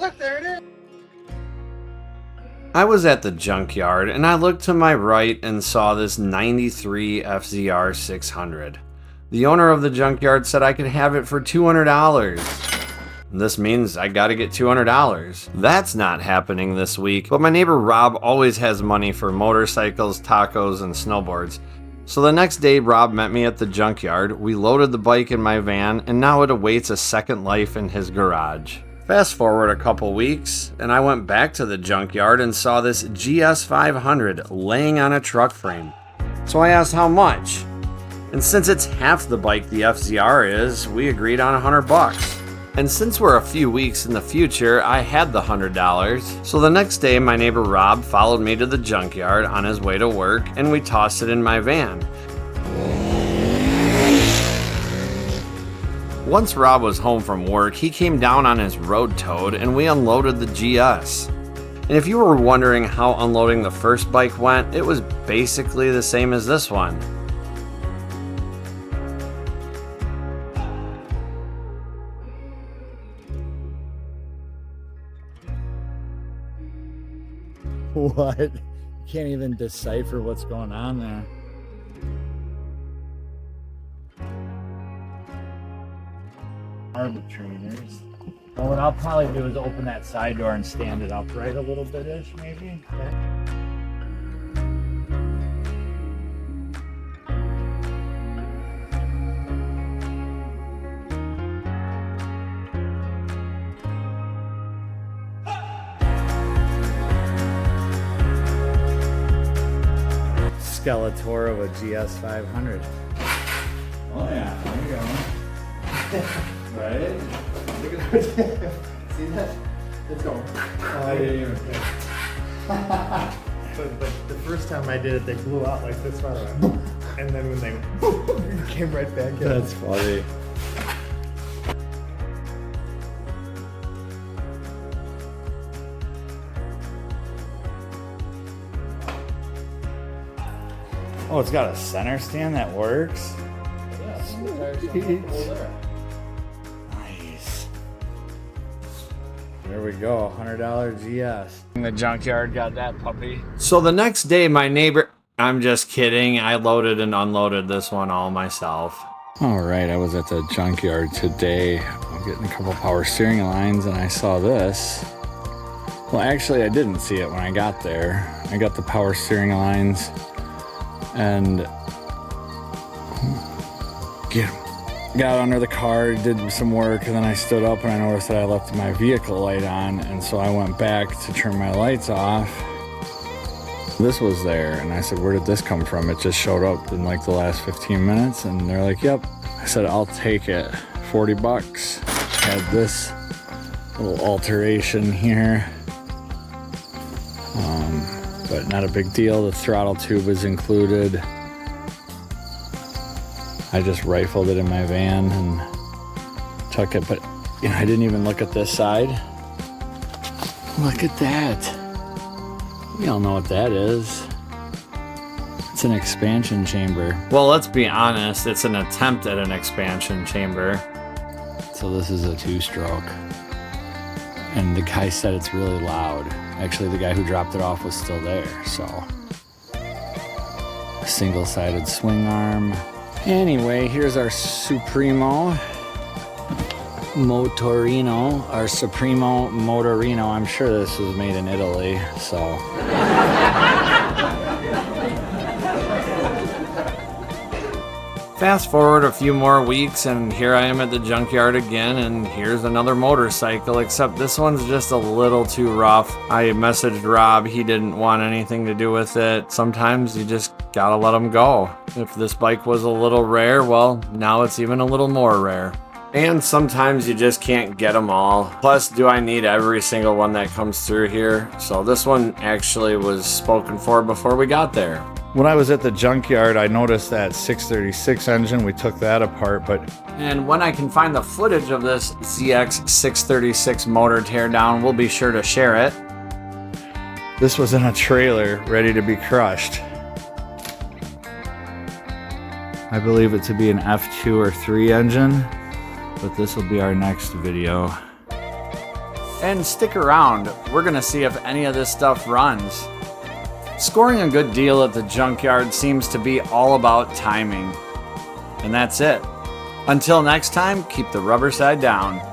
Look, there it is. I was at the junkyard and I looked to my right and saw this 93 FZR600. The owner of the junkyard said I could have it for $200. This means I gotta get $200. That's not happening this week, but my neighbor Rob always has money for motorcycles, tacos, and snowboards. So the next day, Rob met me at the junkyard, we loaded the bike in my van, and now it awaits a second life in his garage. Fast forward a couple weeks, and I went back to the junkyard and saw this GS500 laying on a truck frame. So I asked how much. And since it's half the bike the FZR is, we agreed on $100. And since we're a few weeks in the future, I had the $100. So the next day, my neighbor Rob followed me to the junkyard on his way to work, and we tossed it in my van. Once Rob was home from work, he came down on his road toad and we unloaded the GS. And if you were wondering how unloading the first bike went, it was basically the same as this one. What? You can't even decipher what's going on there. Arbitrators. Well, what I'll probably do is open that side door and stand it upright a little bit-ish, maybe. Okay. Skeletor of a GS500. Oh yeah, there you go. Right? Look at that. See that? It's going. Oh, I didn't even think. but the first time I did it, they blew out like this one. And then when they came right back in. That's funny. Oh, it's got a center stand that works. Nice. There we go, $100 GS. The junkyard got that puppy. So the next day, my neighbor... I'm just kidding, I loaded and unloaded this one all myself. All right, I was at the junkyard today. I'm getting a couple power steering lines and I saw this. Well, actually, I didn't see it when I got there. I got the power steering lines and got under the car, did some work, and then I stood up and I noticed that I left my vehicle light on, and so I went back to turn my lights off. This was there, and I said, where did this come from? It just showed up in like the last 15 minutes, and they're like, yep. I said, I'll take it, $40. Had this little alteration here. But not a big deal. The throttle tube is included. I just rifled it in my van and took it, but you know, I didn't even look at this side. Look at that. We all know what that is. It's an expansion chamber. Well, let's be honest, it's an attempt at an expansion chamber. So this is a two-stroke. And the guy said it's really loud. Actually, the guy who dropped it off was still there, so. Single-sided swing arm. Anyway, here's our Supremo Motorino. Our Supremo Motorino. I'm sure this was made in Italy, so. Fast forward a few more weeks and here I am at the junkyard again, and here's another motorcycle, except this one's just a little too rough. I messaged Rob, he didn't want anything to do with it. Sometimes you just gotta let them go. If this bike was a little rare, well, now it's even a little more rare. And sometimes you just can't get them all. Plus, do I need every single one that comes through here? So this one actually was spoken for before we got there. When I was at the junkyard, I noticed that 636 engine. We took that apart, And when I can find the footage of this ZX-636 motor teardown, we'll be sure to share it. This was in a trailer, ready to be crushed. I believe it to be an F2 or 3 engine, but this will be our next video. And stick around, we're gonna see if any of this stuff runs. Scoring a good deal at the junkyard seems to be all about timing. And that's it. Until next time, keep the rubber side down.